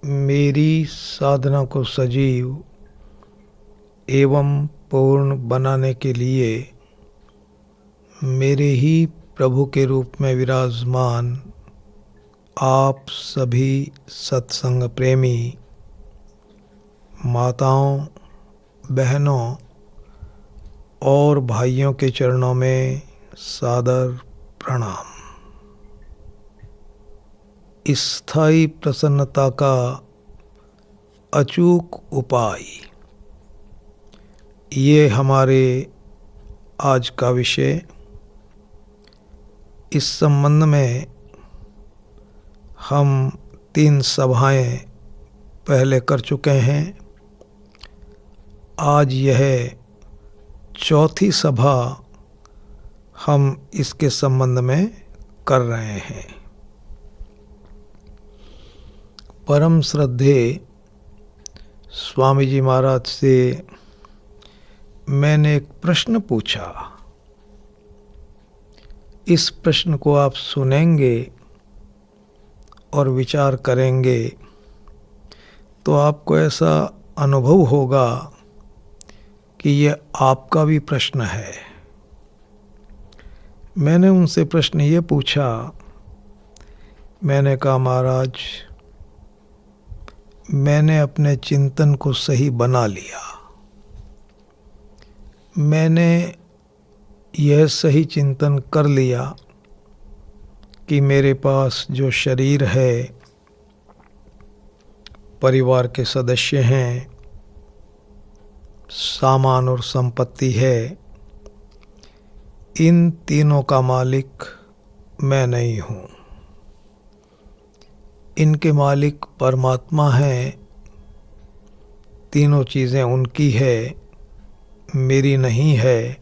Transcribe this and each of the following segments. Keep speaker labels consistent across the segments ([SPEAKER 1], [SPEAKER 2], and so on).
[SPEAKER 1] मेरी साधना को सजीव एवं पूर्ण बनाने के लिए मेरे ही प्रभु के रूप में विराजमान आप सभी सत्संग प्रेमी माताओं, बहनों और भाइयों के चरणों में सादर प्रणाम। स्थायी प्रसन्नता का अचूक उपाय, ये हमारे आज का विषय। इस संबंध में हम 3 सभाएं पहले कर चुके हैं। आज यह 4थी सभा हम इसके संबंध में कर रहे हैं। परम श्रद्धेय स्वामी जी महाराज से मैंने एक प्रश्न पूछा। इस प्रश्न को आप सुनेंगे और विचार करेंगे तो आपको ऐसा अनुभव होगा कि ये आपका भी प्रश्न है। मैंने उनसे प्रश्न ये पूछा, मैंने कहा महाराज, मैंने अपने चिंतन को सही बना लिया। मैंने यह सही चिंतन कर लिया कि मेरे पास जो शरीर है, परिवार के सदस्य हैं, सामान और संपत्ति है, इन तीनों का मालिक मैं नहीं हूँ। इनके मालिक परमात्मा हैं। तीनों चीज़ें उनकी है, मेरी नहीं है।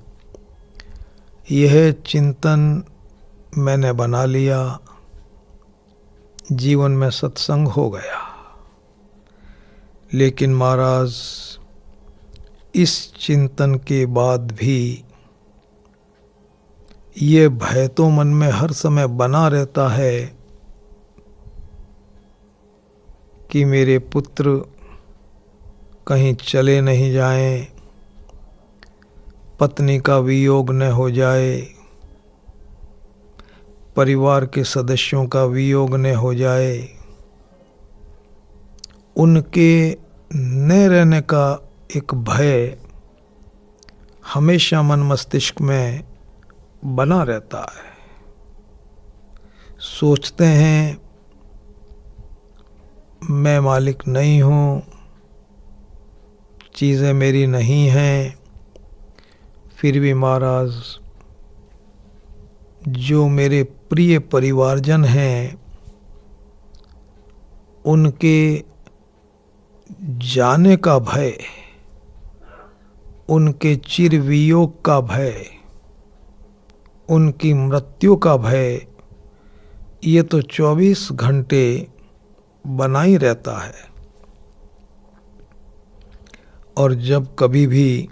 [SPEAKER 1] यह चिंतन मैंने बना लिया, जीवन में सत्संग हो गया। लेकिन महाराज, इस चिंतन के बाद भी ये भय तो मन में हर समय बना रहता है कि मेरे पुत्र कहीं चले नहीं जाएं, पत्नी का वियोग न हो जाए, परिवार के सदस्यों का वियोग न हो जाए। उनके न रहने का एक भय हमेशा मन मस्तिष्क में बना रहता है। सोचते हैं मैं मालिक नहीं हूँ, चीज़ें मेरी नहीं हैं। फिर भी महाराज, जो मेरे प्रिय परिवारजन हैं, उनके जाने का भय, उनके चिर वियोग का भय, उनकी मृत्यु का भय, ये तो 24 घंटे बना ही रहता है। और जब कभी भी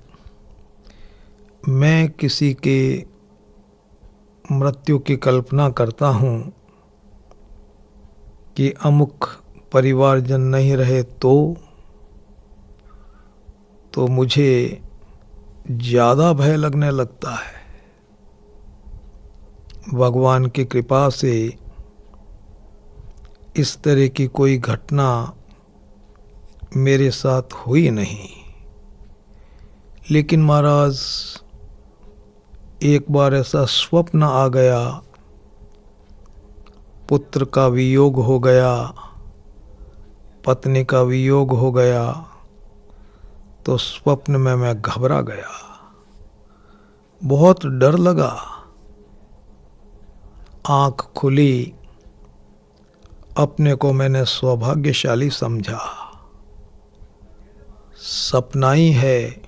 [SPEAKER 1] मैं किसी के मृत्यु की कल्पना करता हूँ कि अमुक परिवारजन नहीं रहे तो मुझे ज़्यादा भय लगने लगता है। भगवान की कृपा से इस तरह की कोई घटना मेरे साथ हुई नहीं। लेकिन महाराज, एक बार ऐसा स्वप्न आ गया, पुत्र का वियोग हो गया, पत्नी का वियोग हो गया, तो स्वप्न में मैं घबरा गया, बहुत डर लगा। आँख खुली, अपने को मैंने सौभाग्यशाली समझा। सपना ही है,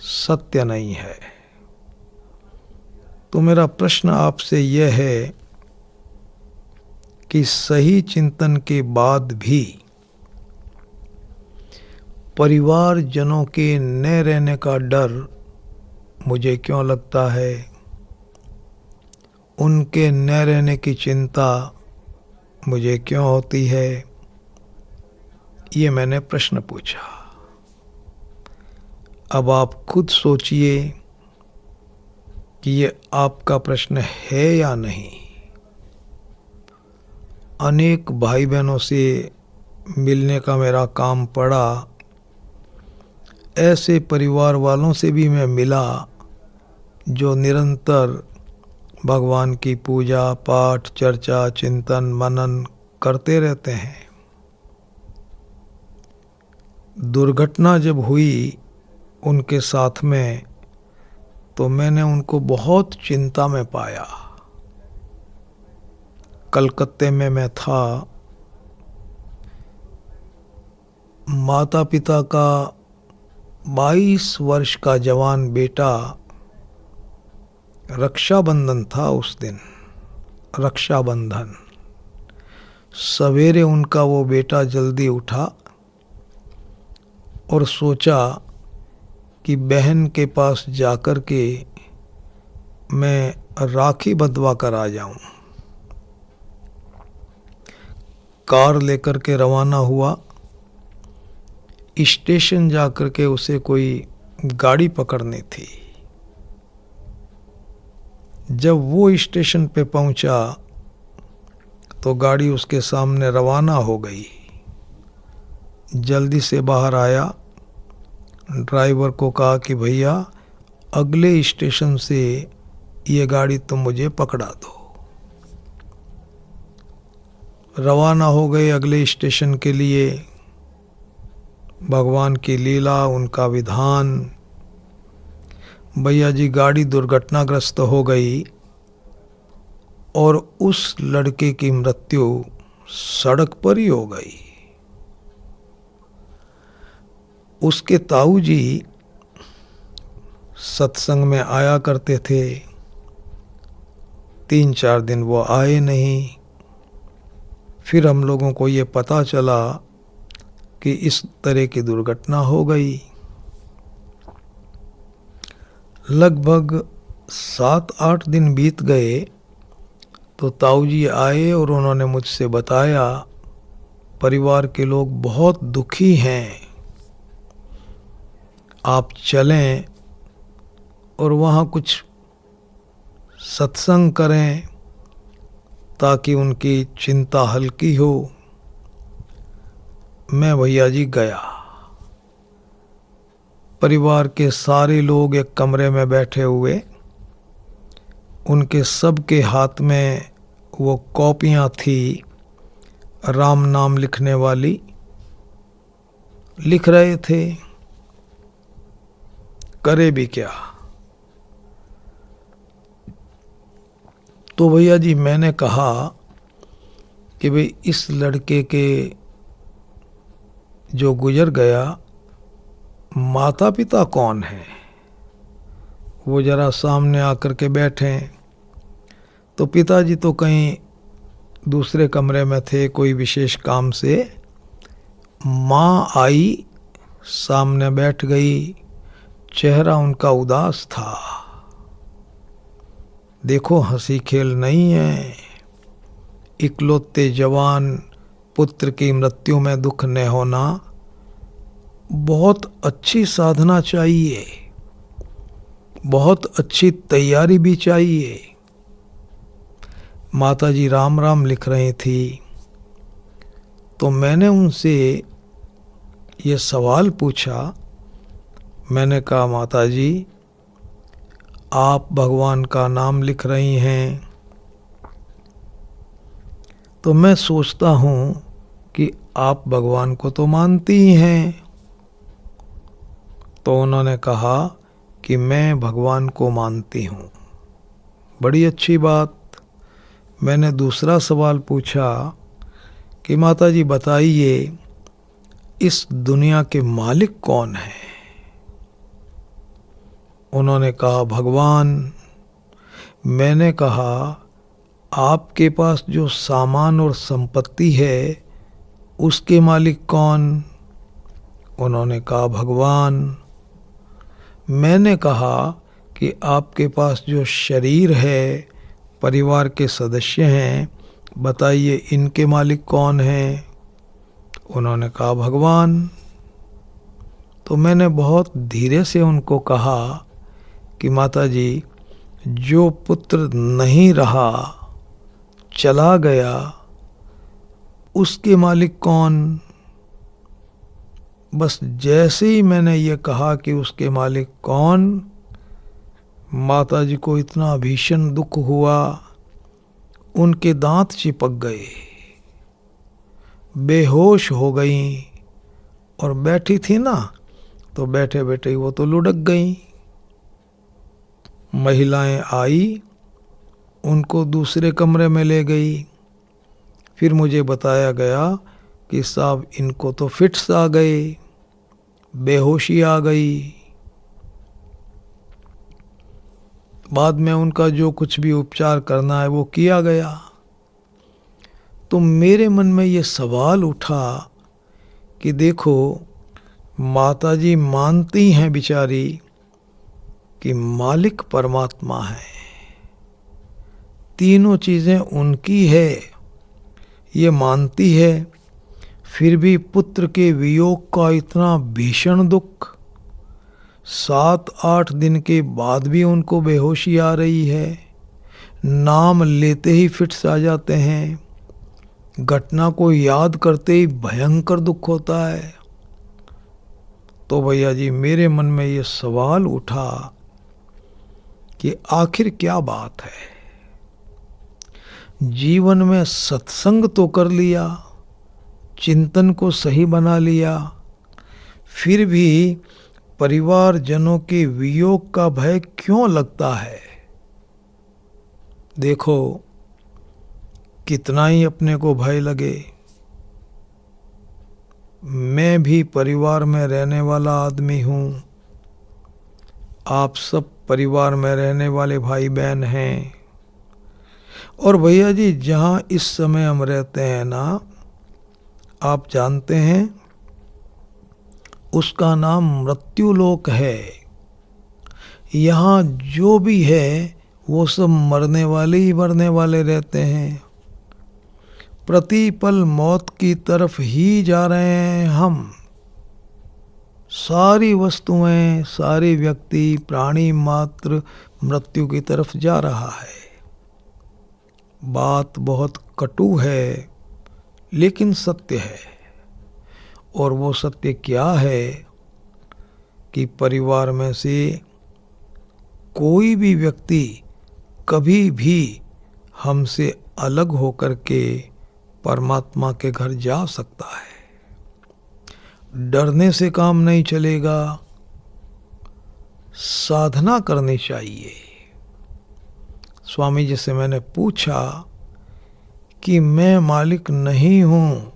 [SPEAKER 1] सत्य नहीं है। तो मेरा प्रश्न आपसे यह है कि सही चिंतन के बाद भी परिवारजनों के न रहने का डर मुझे क्यों लगता है? उनके न रहने की चिंता मुझे क्यों होती है? ये मैंने प्रश्न पूछा। अब आप खुद सोचिए कि ये आपका प्रश्न है या नहीं। अनेक भाई बहनों से मिलने का मेरा काम पड़ा, ऐसे परिवार वालों से भी मैं मिला जो निरंतर भगवान की पूजा पाठ चर्चा चिंतन मनन करते रहते हैं। दुर्घटना जब हुई उनके साथ में तो मैंने उनको बहुत चिंता में पाया। कलकत्ते में मैं था, माता पिता का 22 वर्ष का जवान बेटा, रक्षाबंधन था उस दिन, रक्षाबंधन। सवेरे उनका वो बेटा जल्दी उठा और सोचा कि बहन के पास जाकर के मैं राखी बंधवा कर आ जाऊं। कार लेकर के रवाना हुआ। स्टेशन जाकर के उसे कोई गाड़ी पकड़नी थी। जब वो स्टेशन पे पहुंचा तो गाड़ी उसके सामने रवाना हो गई। जल्दी से बाहर आया, ड्राइवर को कहा कि भैया अगले स्टेशन से ये गाड़ी तुम मुझे पकड़ा दो। रवाना हो गए अगले स्टेशन के लिए। भगवान की लीला, उनका विधान। भैया जी गाड़ी दुर्घटनाग्रस्त हो गई और उस लड़के की मृत्यु सड़क पर ही हो गई। उसके ताऊ जी सत्संग में आया करते थे, 3-4 दिन वो आए नहीं। फिर हम लोगों को ये पता चला कि इस तरह की दुर्घटना हो गई। लगभग 7-8 दिन बीत गए तो ताऊ जी आए और उन्होंने मुझसे बताया, परिवार के लोग बहुत दुखी हैं, आप चलें और वहाँ कुछ सत्संग करें ताकि उनकी चिंता हल्की हो। मैं भैया जी गया। परिवार के सारे लोग एक कमरे में बैठे हुए, उनके सबके हाथ में वो कॉपियाँ थी राम नाम लिखने वाली, लिख रहे थे। करे भी क्या। तो भैया जी मैंने कहा कि भाई इस लड़के के जो गुजर गया माता पिता कौन है, वो जरा सामने आकर के बैठे। तो पिताजी तो कहीं दूसरे कमरे में थे कोई विशेष काम से। माँ आई, सामने बैठ गई, चेहरा उनका उदास था। देखो हंसी खेल नहीं है। इकलौते जवान पुत्र की मृत्यु में दुख न होना बहुत अच्छी साधना चाहिए, बहुत अच्छी तैयारी भी चाहिए। माताजी राम राम लिख रही थी। तो मैंने उनसे ये सवाल पूछा। मैंने कहा माताजी आप भगवान का नाम लिख रही हैं, तो मैं सोचता हूँ कि आप भगवान को तो मानती ही हैं। तो उन्होंने कहा कि मैं भगवान को मानती हूँ। बड़ी अच्छी बात। मैंने दूसरा सवाल पूछा कि माताजी बताइए इस दुनिया के मालिक कौन है। उन्होंने कहा भगवान। मैंने कहा आपके पास जो सामान और संपत्ति है उसके मालिक कौन। उन्होंने कहा भगवान। मैंने कहा कि आपके पास जो शरीर है, परिवार के सदस्य हैं, बताइए इनके मालिक कौन हैं। उन्होंने कहा भगवान। तो मैंने बहुत धीरे से उनको कहा कि माता जी, जो पुत्र नहीं रहा, चला गया, उसके मालिक कौन? बस जैसे ही मैंने ये कहा कि उसके मालिक कौन, माता जी को इतना भीषण दुख हुआ, उनके दांत चिपक गए, बेहोश हो गईं, और बैठी थी ना, तो बैठे बैठे ही वो तो लुढ़क गईं। महिलाएं आई, उनको दूसरे कमरे में ले गई। फिर मुझे बताया गया कि साहब इनको तो फिट्स आ गए, बेहोशी आ गई। बाद में उनका जो कुछ भी उपचार करना है वो किया गया। तो मेरे मन में ये सवाल उठा कि देखो, माता जी मानती हैं बिचारी कि मालिक परमात्मा है, तीनों चीजें उनकी है, ये मानती है, फिर भी पुत्र के वियोग का इतना भीषण दुख, 7-8 दिन के बाद भी उनको बेहोशी आ रही है, नाम लेते ही फिट्स आ जाते हैं, घटना को याद करते ही भयंकर दुख होता है। तो भैया जी, मेरे मन में ये सवाल उठा कि आखिर क्या बात है। जीवन में सत्संग तो कर लिया, चिंतन को सही बना लिया, फिर भी परिवारजनों के वियोग का भय क्यों लगता है? देखो, कितना ही अपने को भय लगे, मैं भी परिवार में रहने वाला आदमी हूँ, आप सब परिवार में रहने वाले भाई बहन हैं। और भैया जी, जहाँ इस समय हम रहते हैं ना, आप जानते हैं, उसका नाम मृत्युलोक है। यहाँ जो भी है वो सब मरने वाले ही मरने वाले रहते हैं। प्रतिपल मौत की तरफ ही जा रहे हैं हम। सारी वस्तुएं, सारे व्यक्ति, प्राणी मात्र मृत्यु की तरफ जा रहा है। बात बहुत कटु है, लेकिन सत्य है। और वो सत्य क्या है कि परिवार में से कोई भी व्यक्ति कभी भी हमसे अलग होकर के परमात्मा के घर जा सकता है। डरने से काम नहीं चलेगा, साधना करनी चाहिए। स्वामी जी से मैंने पूछा कि मैं मालिक नहीं हूँ,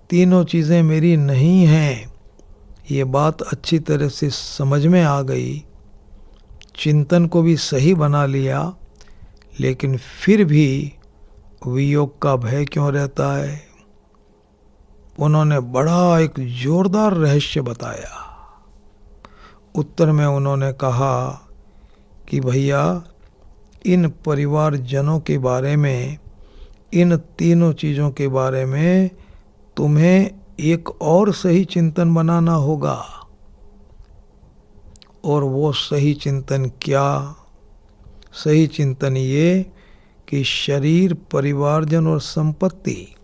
[SPEAKER 1] तीनों चीज़ें मेरी नहीं हैं। ये बात अच्छी तरह से समझ में आ गई, चिंतन को भी सही बना लिया, लेकिन फिर भी वियोग का भय क्यों रहता है? उन्होंने बड़ा एक जोरदार रहस्य बताया। उत्तर में उन्होंने कहा कि भैया, इन परिवारजनों के बारे में, इन तीनों चीज़ों के बारे में तुम्हें एक और सही चिंतन बनाना होगा। और वो सही चिंतन क्या? सही चिंतन ये कि शरीर, परिवारजन और संपत्ति,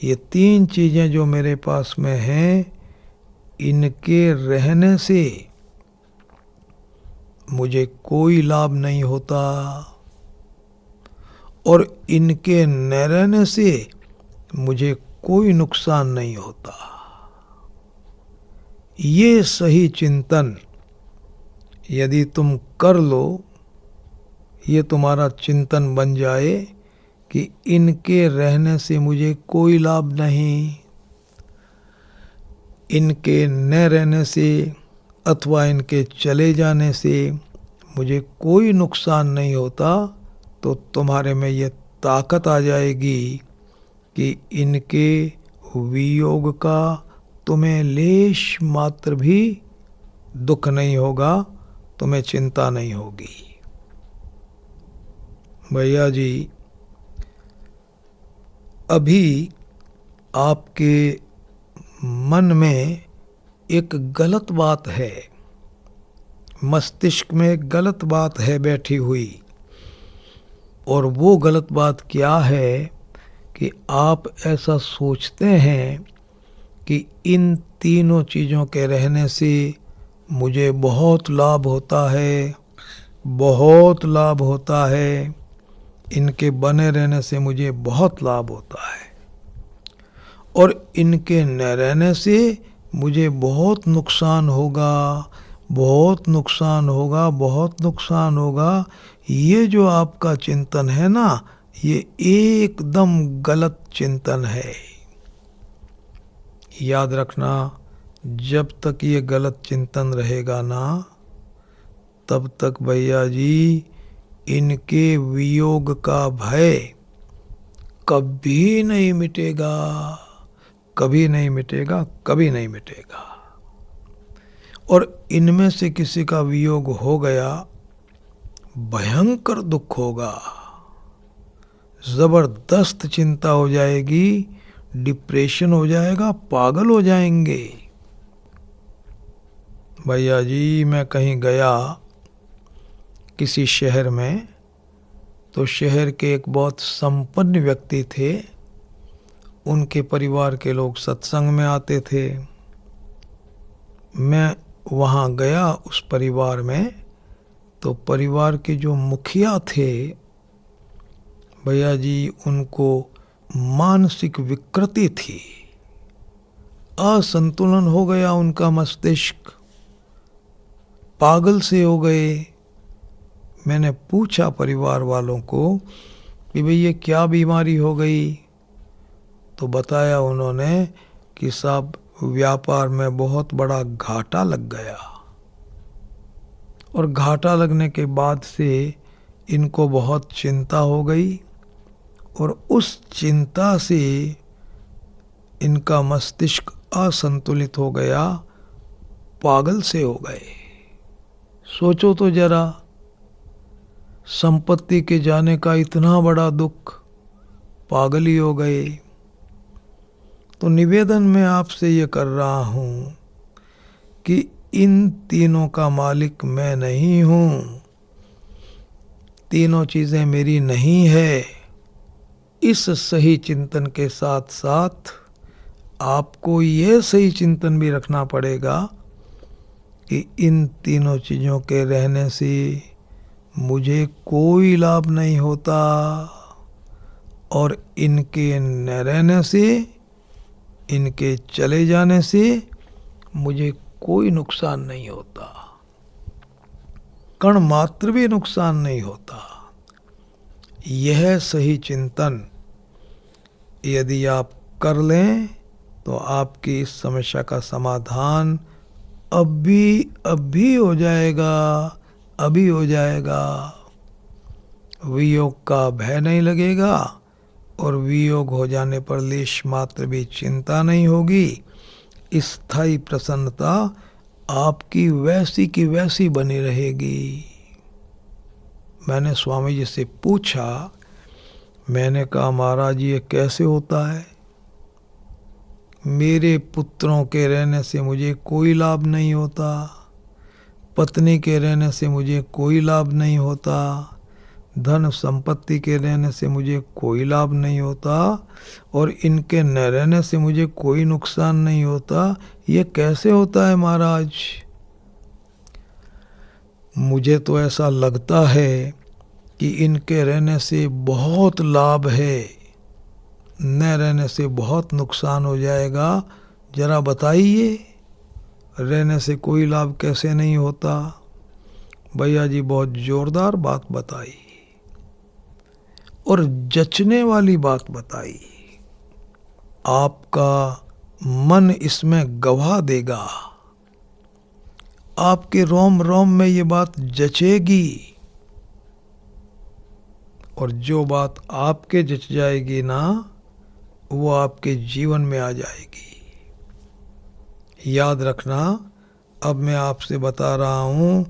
[SPEAKER 1] ये तीन चीज़ें जो मेरे पास में हैं, इनके रहने से मुझे कोई लाभ नहीं होता, और इनके न रहने से मुझे कोई नुकसान नहीं होता। ये सही चिंतन यदि तुम कर लो, ये तुम्हारा चिंतन बन जाए कि इनके रहने से मुझे कोई लाभ नहीं, इनके न रहने से अथवा इनके चले जाने से मुझे कोई नुकसान नहीं होता, तो तुम्हारे में ये ताकत आ जाएगी कि इनके वियोग का तुम्हें लेश मात्र भी दुख नहीं होगा, तुम्हें चिंता नहीं होगी। भैया जी, अभी आपके मन में एक गलत बात है, मस्तिष्क में एक गलत बात है बैठी हुई, और वो गलत बात क्या है कि आप ऐसा सोचते हैं कि इन तीनों चीज़ों के रहने से मुझे बहुत लाभ होता है, बहुत लाभ होता है, इनके बने रहने से मुझे बहुत लाभ होता है, और इनके न रहने से मुझे बहुत नुकसान होगा, बहुत नुकसान होगा, बहुत नुकसान होगा। ये जो आपका चिंतन है ना, ये एकदम गलत चिंतन है। याद रखना, जब तक ये गलत चिंतन रहेगा ना, तब तक भैया जी इनके वियोग का भय कभी नहीं मिटेगा, कभी नहीं मिटेगा, कभी नहीं मिटेगा। और इनमें से किसी का वियोग हो गया, भयंकर दुख होगा, जबरदस्त चिंता हो जाएगी, डिप्रेशन हो जाएगा, पागल हो जाएंगे। भैया जी मैं कहीं गया किसी शहर में, तो शहर के एक बहुत संपन्न व्यक्ति थे, उनके परिवार के लोग सत्संग में आते थे। मैं वहाँ गया उस परिवार में, तो परिवार के जो मुखिया थे भैया जी, उनको मानसिक विकृति थी, असंतुलन हो गया उनका मस्तिष्क, पागल से हो गए। मैंने पूछा परिवार वालों को कि भाई ये क्या बीमारी हो गई, तो बताया उन्होंने कि साहब व्यापार में बहुत बड़ा घाटा लग गया, और घाटा लगने के बाद से इनको बहुत चिंता हो गई, और उस चिंता से इनका मस्तिष्क असंतुलित हो गया, पागल से हो गए। सोचो तो जरा, संपत्ति के जाने का इतना बड़ा दुख, पागल ही हो गए। तो निवेदन मैं आपसे ये कर रहा हूँ कि इन तीनों का मालिक मैं नहीं हूँ, तीनों चीज़ें मेरी नहीं है। इस सही चिंतन के साथ साथ आपको ये सही चिंतन भी रखना पड़ेगा कि इन तीनों चीज़ों के रहने से मुझे कोई लाभ नहीं होता, और इनके न रहने से, इनके चले जाने से मुझे कोई नुकसान नहीं होता, कण मात्र भी नुकसान नहीं होता। यह सही चिंतन यदि आप कर लें तो आपकी इस समस्या का समाधान अभी हो जाएगा, अभी हो जाएगा। वियोग का भय नहीं लगेगा, और वियोग हो जाने पर लेश मात्र भी चिंता नहीं होगी। स्थायी प्रसन्नता आपकी वैसी की वैसी बनी रहेगी। मैंने स्वामी जी से पूछा, मैंने कहा महाराज ये कैसे होता है? मेरे पुत्रों के रहने से मुझे कोई लाभ नहीं होता, पत्नी के रहने से मुझे कोई लाभ नहीं होता, धन संपत्ति के रहने से मुझे कोई लाभ नहीं होता, और इनके न रहने से मुझे कोई नुकसान नहीं होता। ये कैसे होता है महाराज? मुझे तो ऐसा लगता है कि इनके रहने से बहुत लाभ है, न रहने से बहुत नुकसान हो जाएगा। जरा बताइए, रहने से कोई लाभ कैसे नहीं होता? भैया जी बहुत जोरदार बात बताई, और जचने वाली बात बताई। आपका मन इसमें गवाह देगा, आपके रोम रोम में ये बात जचेगी, और जो बात आपके जच जाएगी ना, वो आपके जीवन में आ जाएगी। याद रखना, अब मैं आपसे बता रहा हूँ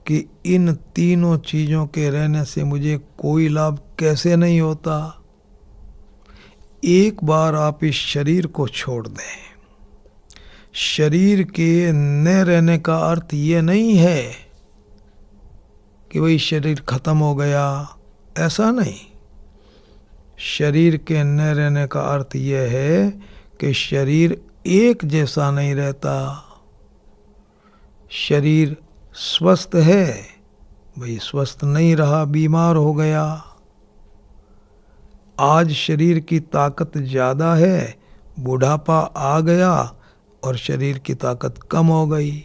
[SPEAKER 1] कि इन तीनों चीज़ों के रहने से मुझे कोई लाभ कैसे नहीं होता। एक बार आप इस शरीर को छोड़ दें, शरीर के न रहने का अर्थ ये नहीं है कि वही शरीर खत्म हो गया, ऐसा नहीं। शरीर के न रहने का अर्थ यह है कि शरीर एक जैसा नहीं रहता। शरीर स्वस्थ है, भाई स्वस्थ नहीं रहा, बीमार हो गया। आज शरीर की ताकत ज़्यादा है, बुढ़ापा आ गया और शरीर की ताकत कम हो गई।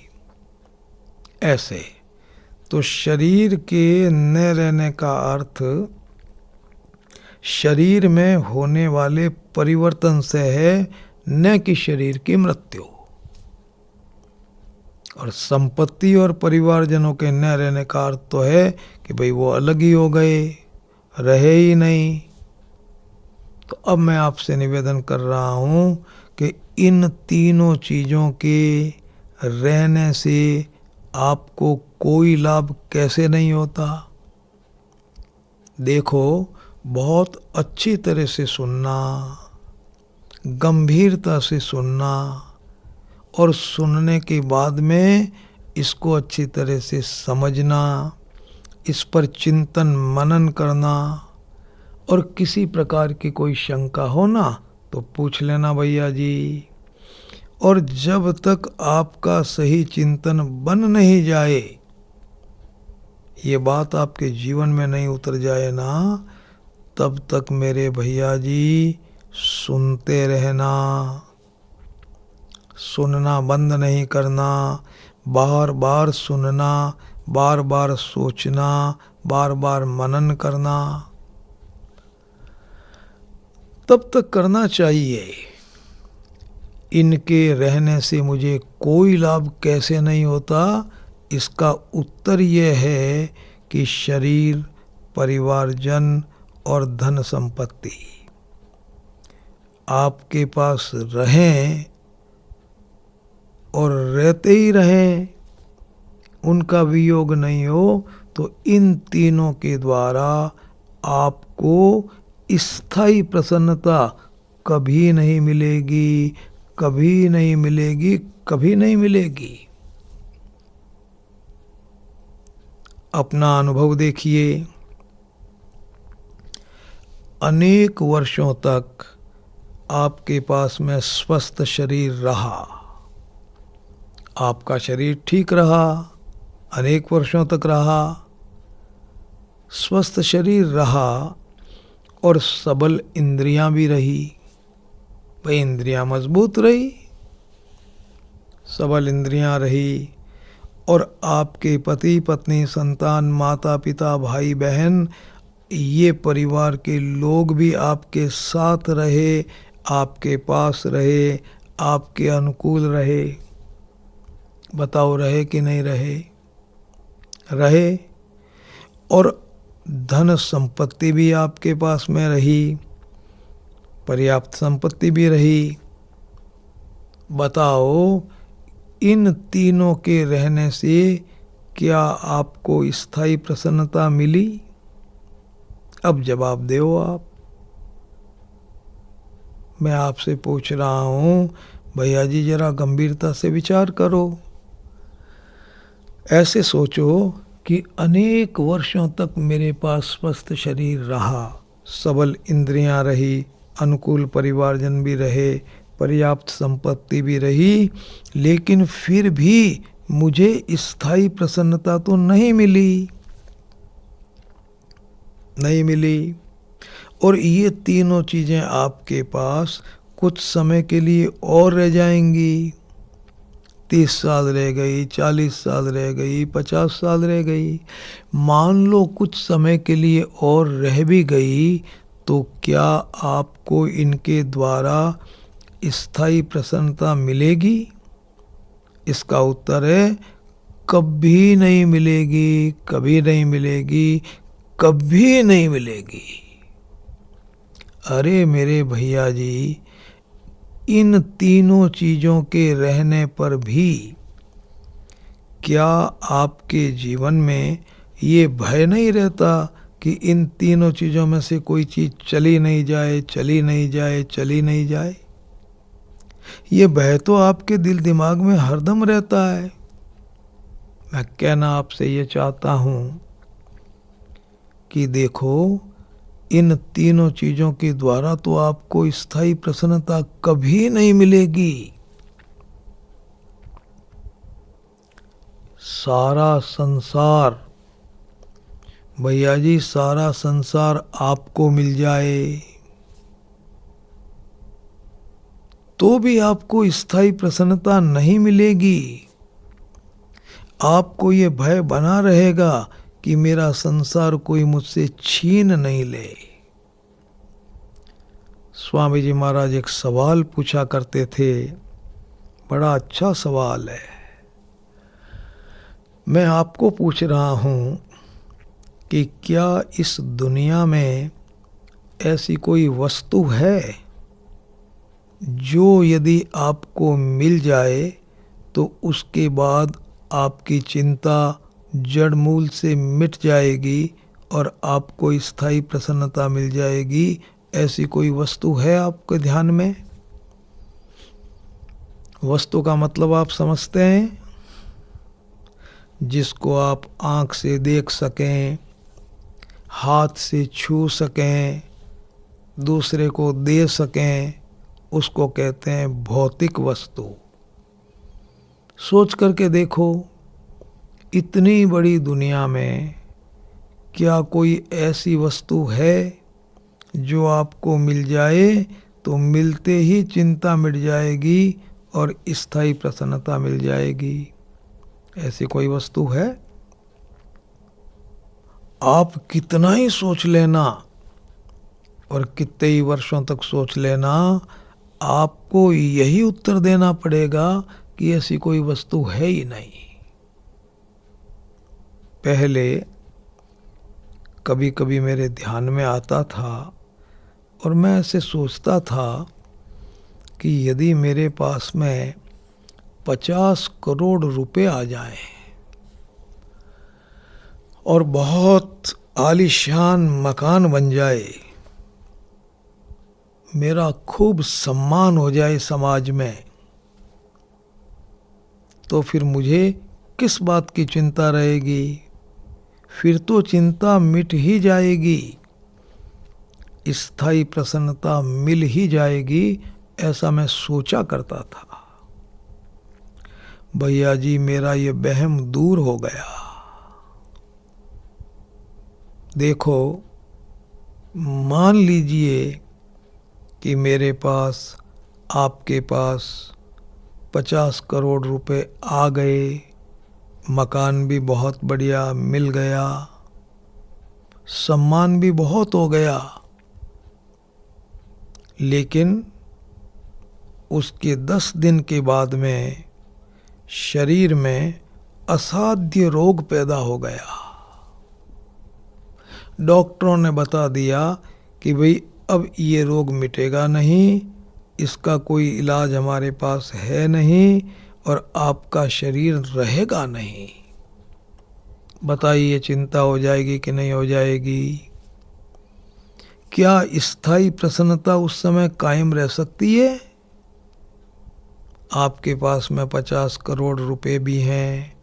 [SPEAKER 1] ऐसे तो शरीर के न रहने का अर्थ शरीर में होने वाले परिवर्तन से है, न कि शरीर की मृत्यु। और संपत्ति और परिवारजनों के न रहने का अर्थ तो है कि भाई वो अलग ही हो गए, रहे ही नहीं। तो अब मैं आपसे निवेदन कर रहा हूं कि इन तीनों चीज़ों के रहने से आपको कोई लाभ कैसे नहीं होता। देखो, बहुत अच्छी तरह से सुनना, गंभीरता से सुनना, और सुनने के बाद में इसको अच्छी तरह से समझना, इस पर चिंतन मनन करना, और किसी प्रकार की कोई शंका हो ना तो पूछ लेना भैया जी। और जब तक आपका सही चिंतन बन नहीं जाए, ये बात आपके जीवन में नहीं उतर जाए ना, तब तक मेरे भैया जी सुनते रहना, सुनना बंद नहीं करना, बार बार सुनना, बार बार सोचना, बार बार मनन करना, तब तक करना चाहिए। इनके रहने से मुझे कोई लाभ कैसे नहीं होता, इसका उत्तर यह है कि शरीर, परिवारजन और धन संपत्ति आपके पास रहें और रहते ही रहें, उनका वियोग नहीं हो, तो इन तीनों के द्वारा आपको स्थायी प्रसन्नता कभी नहीं मिलेगी, कभी नहीं मिलेगी, कभी नहीं मिलेगी। अपना अनुभव देखिए, अनेक वर्षों तक आपके पास में स्वस्थ शरीर रहा, आपका शरीर ठीक रहा, अनेक वर्षों तक रहा, स्वस्थ शरीर रहा और सबल इंद्रियां भी रही। भाई इंद्रियां मजबूत रही, सबल इंद्रियां रही, और आपके पति पत्नी, संतान, माता पिता, भाई बहन, ये परिवार के लोग भी आपके साथ रहे, आपके पास रहे, आपके अनुकूल रहे। बताओ रहे कि नहीं रहे? रहे। और धन संपत्ति भी आपके पास में रही, पर्याप्त संपत्ति भी रही। बताओ, इन तीनों के रहने से क्या आपको स्थायी प्रसन्नता मिली? अब जवाब दो आप। मैं आपसे पूछ रहा हूँ, भैया जी जरा गंभीरता से विचार करो। ऐसे सोचो कि अनेक वर्षों तक मेरे पास स्वस्थ शरीर रहा, सबल इंद्रियां रही, अनुकूल परिवारजन भी रहे, पर्याप्त संपत्ति भी रही, लेकिन फिर भी मुझे स्थायी प्रसन्नता तो नहीं मिली, नहीं मिली। और ये तीनों चीज़ें आपके पास कुछ समय के लिए और रह जाएंगी। 30 साल रह गई, 40 साल रह गई, 50 साल रह गई। मान लो कुछ समय के लिए और रह भी गई, तो क्या आपको इनके द्वारा स्थायी प्रसन्नता मिलेगी? इसका उत्तर है कभी नहीं मिलेगी, कभी नहीं मिलेगी, कभी नहीं मिलेगी। अरे मेरे भैया जी, इन तीनों चीज़ों के रहने पर भी क्या आपके जीवन में ये भय नहीं रहता कि इन तीनों चीज़ों में से कोई चीज़ चली नहीं जाए, चली नहीं जाए, चली नहीं जाए। ये भय तो आपके दिल दिमाग में हरदम रहता है। मैं कहना आपसे ये चाहता हूँ कि देखो, इन तीनों चीज़ों के द्वारा तो आपको स्थायी प्रसन्नता कभी नहीं मिलेगी। सारा संसार, भैया जी, सारा संसार आपको मिल जाए तो भी आपको स्थायी प्रसन्नता नहीं मिलेगी। आपको ये भय बना रहेगा कि मेरा संसार कोई मुझसे छीन नहीं ले। स्वामी जी महाराज एक सवाल पूछा करते थे, बड़ा अच्छा सवाल है। मैं आपको पूछ रहा हूँ कि क्या इस दुनिया में ऐसी कोई वस्तु है जो यदि आपको मिल जाए तो उसके बाद आपकी चिंता जड़ मूल से मिट जाएगी और आपको स्थायी प्रसन्नता मिल जाएगी? ऐसी कोई वस्तु है आपके ध्यान में? वस्तु का मतलब आप समझते हैं, जिसको आप आँख से देख सकें, हाथ से छू सकें, दूसरे को दे सकें, उसको कहते हैं भौतिक वस्तु। सोच करके देखो, इतनी बड़ी दुनिया में क्या कोई ऐसी वस्तु है जो आपको मिल जाए तो मिलते ही चिंता मिट जाएगी और स्थायी प्रसन्नता मिल जाएगी? ऐसी कोई वस्तु है? आप कितना ही सोच लेना और कितने ही वर्षों तक सोच लेना, आपको यही उत्तर देना पड़ेगा कि ऐसी कोई वस्तु है ही नहीं। पहले कभी कभी मेरे ध्यान में आता था और मैं ऐसे सोचता था कि यदि मेरे पास में 50 करोड़ रुपए आ जाएं और बहुत आलीशान मकान बन जाए, मेरा खूब सम्मान हो जाए समाज में, तो फिर मुझे किस बात की चिंता रहेगी? फिर तो चिंता मिट ही जाएगी, स्थायी प्रसन्नता मिल ही जाएगी। ऐसा मैं सोचा करता था। भैया जी, मेरा ये वहम दूर हो गया। देखो, मान लीजिए कि मेरे पास, आपके पास 50 करोड़ रुपए आ गए, मकान भी बहुत बढ़िया मिल गया, सम्मान भी बहुत हो गया, लेकिन उसके 10 दिन के बाद में शरीर में असाध्य रोग पैदा हो गया। डॉक्टरों ने बता दिया कि भाई अब ये रोग मिटेगा नहीं, इसका कोई इलाज हमारे पास है नहीं और आपका शरीर रहेगा नहीं। बताइए, चिंता हो जाएगी कि नहीं हो जाएगी? क्या स्थायी प्रसन्नता उस समय कायम रह सकती है? आपके पास में 50 करोड़ रुपए भी हैं,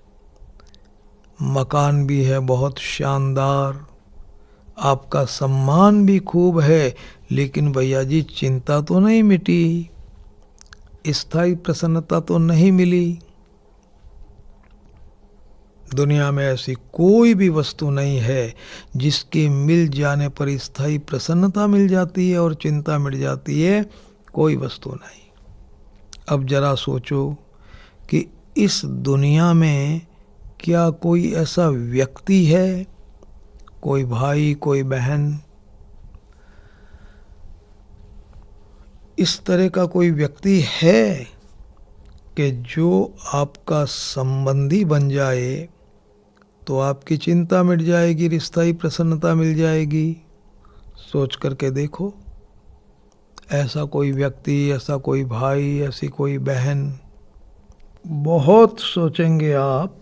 [SPEAKER 1] मकान भी है बहुत शानदार, आपका सम्मान भी खूब है, लेकिन भैया जी चिंता तो नहीं मिटी, स्थायी प्रसन्नता तो नहीं मिली। दुनिया में ऐसी कोई भी वस्तु नहीं है जिसके मिल जाने पर स्थायी प्रसन्नता मिल जाती है और चिंता मिट जाती है। कोई वस्तु नहीं। अब जरा सोचो कि इस दुनिया में क्या कोई ऐसा व्यक्ति है, कोई भाई, कोई बहन, इस तरह का कोई व्यक्ति है कि जो आपका संबंधी बन जाए तो आपकी चिंता मिट जाएगी, स्थायी प्रसन्नता मिल जाएगी? सोच करके देखो, ऐसा कोई व्यक्ति, ऐसा कोई भाई, ऐसी कोई बहन। बहुत सोचेंगे आप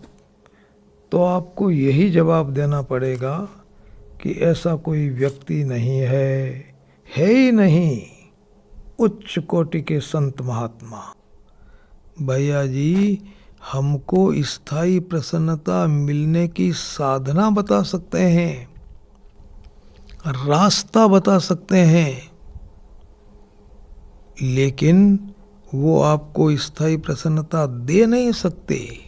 [SPEAKER 1] तो आपको यही जवाब देना पड़ेगा कि ऐसा कोई व्यक्ति नहीं है ही नहीं, उच्च कोटि के संत महात्मा। भैया जी, हमको स्थायी प्रसन्नता मिलने की साधना बता सकते हैं, रास्ता बता सकते हैं, लेकिन वो आपको स्थायी प्रसन्नता दे नहीं सकते।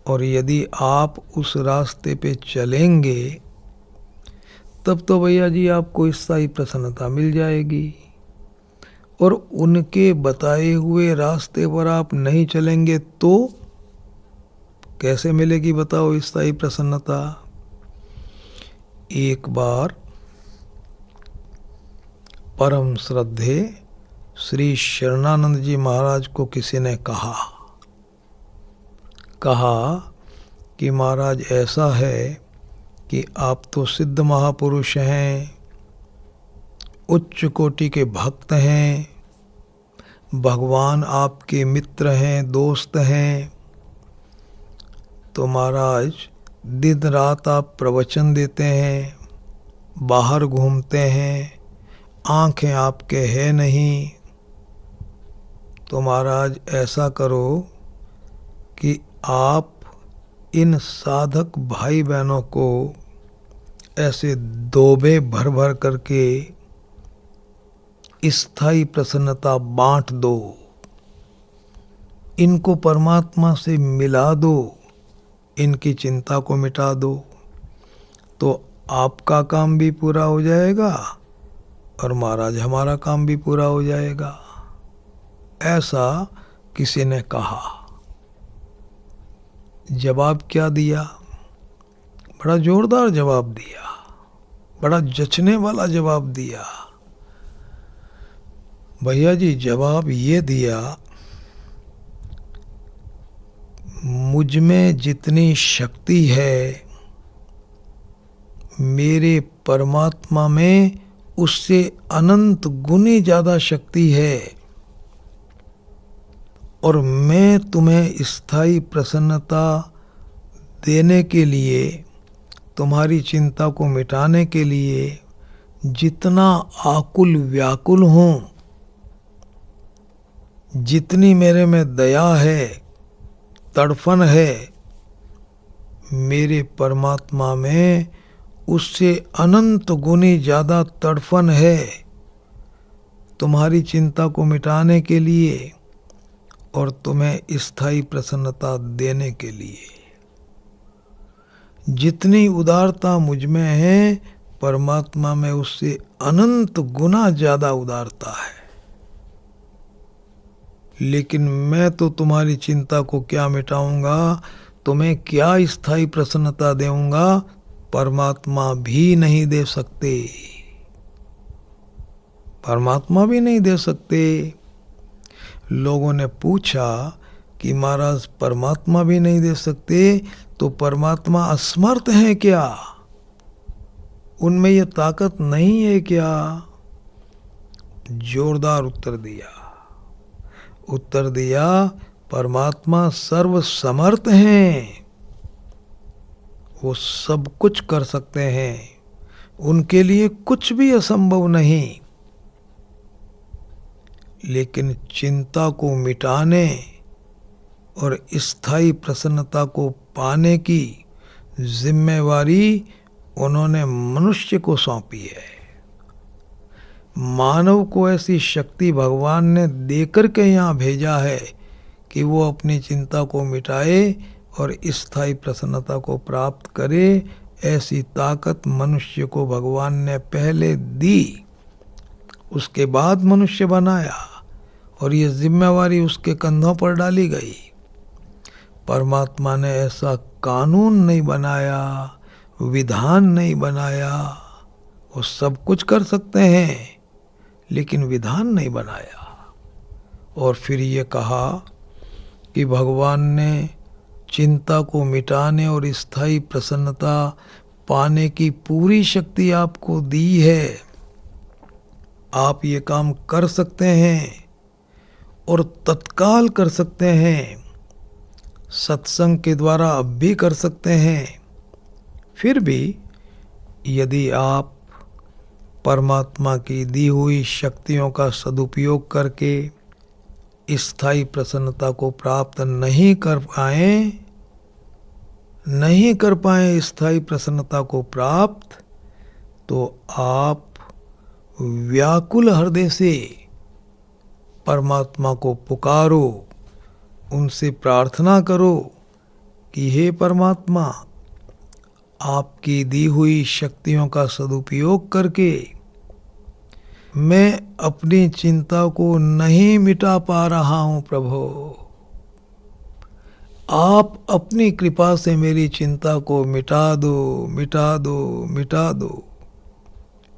[SPEAKER 1] और यदि आप उस रास्ते पे चलेंगे तब तो भैया जी आपको स्थायी प्रसन्नता मिल जाएगी। और उनके बताए हुए रास्ते पर आप नहीं चलेंगे तो कैसे मिलेगी बताओ स्थायी प्रसन्नता। एक बार परम श्रद्धे श्री शरणानंद जी महाराज को किसी ने कहा कि महाराज ऐसा है कि आप तो सिद्ध महापुरुष हैं, उच्च कोटि के भक्त हैं, भगवान आपके मित्र हैं, दोस्त हैं, तो महाराज दिन रात आप प्रवचन देते हैं, बाहर घूमते हैं, आंखें आपके है नहीं, तो महाराज ऐसा करो कि आप इन साधक भाई बहनों को ऐसे दोबे भर भर करके स्थायी प्रसन्नता बांट दो, इनको परमात्मा से मिला दो, इनकी चिंता को मिटा दो, तो आपका काम भी पूरा हो जाएगा और महाराज हमारा काम भी पूरा हो जाएगा। ऐसा किसी ने कहा। जवाब क्या दिया? बड़ा जोरदार जवाब दिया, बड़ा जचने वाला जवाब दिया। भैया जी जवाब ये दिया, मुझ में जितनी शक्ति है मेरे परमात्मा में उससे अनंत गुनी ज़्यादा शक्ति है, और मैं तुम्हें स्थायी प्रसन्नता देने के लिए, तुम्हारी चिंता को मिटाने के लिए जितना आकुल व्याकुल हूँ, जितनी मेरे में दया है, तड़फन है, मेरे परमात्मा में उससे अनंत गुनी ज़्यादा तड़फन है तुम्हारी चिंता को मिटाने के लिए और तुम्हें स्थायी प्रसन्नता देने के लिए। जितनी उदारता मुझ में है परमात्मा में उससे अनंत गुना ज़्यादा उदारता है। लेकिन मैं तो तुम्हारी चिंता को क्या मिटाऊंगा, तुम्हें क्या स्थायी प्रसन्नता देऊंगा, परमात्मा भी नहीं दे सकते, परमात्मा भी नहीं दे सकते। लोगों ने पूछा कि महाराज परमात्मा भी नहीं दे सकते तो परमात्मा असमर्थ है क्या, उनमें ये ताकत नहीं है क्या? जोरदार उत्तर दिया परमात्मा सर्व समर्थ हैं, वो सब कुछ कर सकते हैं, उनके लिए कुछ भी असंभव नहीं। लेकिन चिंता को मिटाने और स्थायी प्रसन्नता को पाने की जिम्मेवारी उन्होंने मनुष्य को सौंपी है। मानव को ऐसी शक्ति भगवान ने देकर के यहाँ भेजा है कि वो अपनी चिंता को मिटाए और स्थायी प्रसन्नता को प्राप्त करे। ऐसी ताकत मनुष्य को भगवान ने पहले दी, उसके बाद मनुष्य बनाया और ये जिम्मेवारी उसके कंधों पर डाली गई। परमात्मा ने ऐसा कानून नहीं बनाया, विधान नहीं बनाया, वो सब कुछ कर सकते हैं लेकिन विधान नहीं बनाया। और फिर ये कहा कि भगवान ने चिंता को मिटाने और स्थायी प्रसन्नता पाने की पूरी शक्ति आपको दी है, आप ये काम कर सकते हैं और तत्काल कर सकते हैं, सत्संग के द्वारा अब भी कर सकते हैं, फिर भी यदि आप परमात्मा की दी हुई शक्तियों का सदुपयोग करके स्थायी प्रसन्नता को प्राप्त नहीं कर पाए स्थायी प्रसन्नता को प्राप्त, तो आप व्याकुल हृदय से परमात्मा को पुकारो, उनसे प्रार्थना करो कि हे परमात्मा, आपकी दी हुई शक्तियों का सदुपयोग करके मैं अपनी चिंता को नहीं मिटा पा रहा हूं प्रभु, आप अपनी कृपा से मेरी चिंता को मिटा दो, मिटा दो, मिटा दो।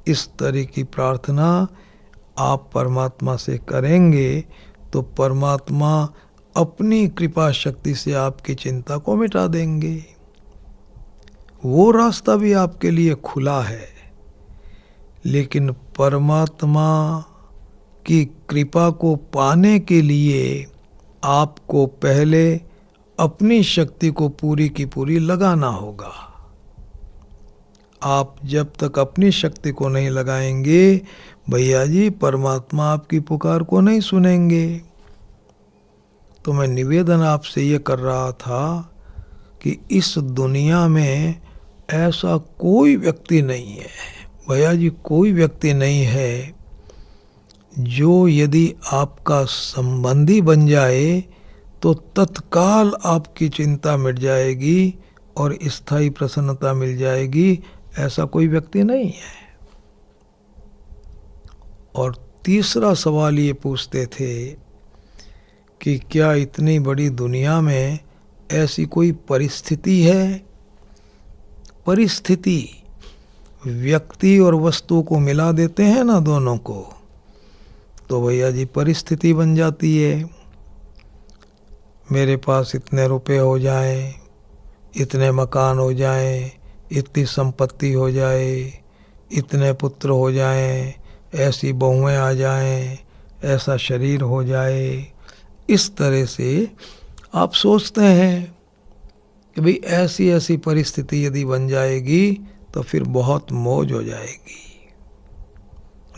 [SPEAKER 1] इस तरह की प्रार्थना आप परमात्मा से करेंगे तो परमात्मा अपनी कृपा शक्ति से आपकी चिंता को मिटा देंगे। वो रास्ता भी आपके लिए खुला है, लेकिन परमात्मा की कृपा को पाने के लिए आपको पहले अपनी शक्ति को पूरी की पूरी लगाना होगा। आप जब तक अपनी शक्ति को नहीं लगाएंगे भैया जी, परमात्मा आपकी पुकार को नहीं सुनेंगे। तो मैं निवेदन आपसे ये कर रहा था कि इस दुनिया में ऐसा कोई व्यक्ति नहीं है भैया जी, कोई व्यक्ति नहीं है जो यदि आपका संबंधी बन जाए तो तत्काल आपकी चिंता मिट जाएगी और स्थायी प्रसन्नता मिल जाएगी। ऐसा कोई व्यक्ति नहीं है। और तीसरा सवाल ये पूछते थे कि क्या इतनी बड़ी दुनिया में ऐसी कोई परिस्थिति है? परिस्थिति व्यक्ति और वस्तु को मिला देते हैं ना, दोनों को, तो भैया जी परिस्थिति बन जाती है। मेरे पास इतने रुपए हो जाएं, इतने मकान हो जाएं, इतनी संपत्ति हो जाए, इतने पुत्र हो जाएं, ऐसी बहुएं आ जाएं, ऐसा शरीर हो जाए। इस तरह से आप सोचते हैं कि भाई ऐसी ऐसी परिस्थिति यदि बन जाएगी तो फिर बहुत मौज हो जाएगी।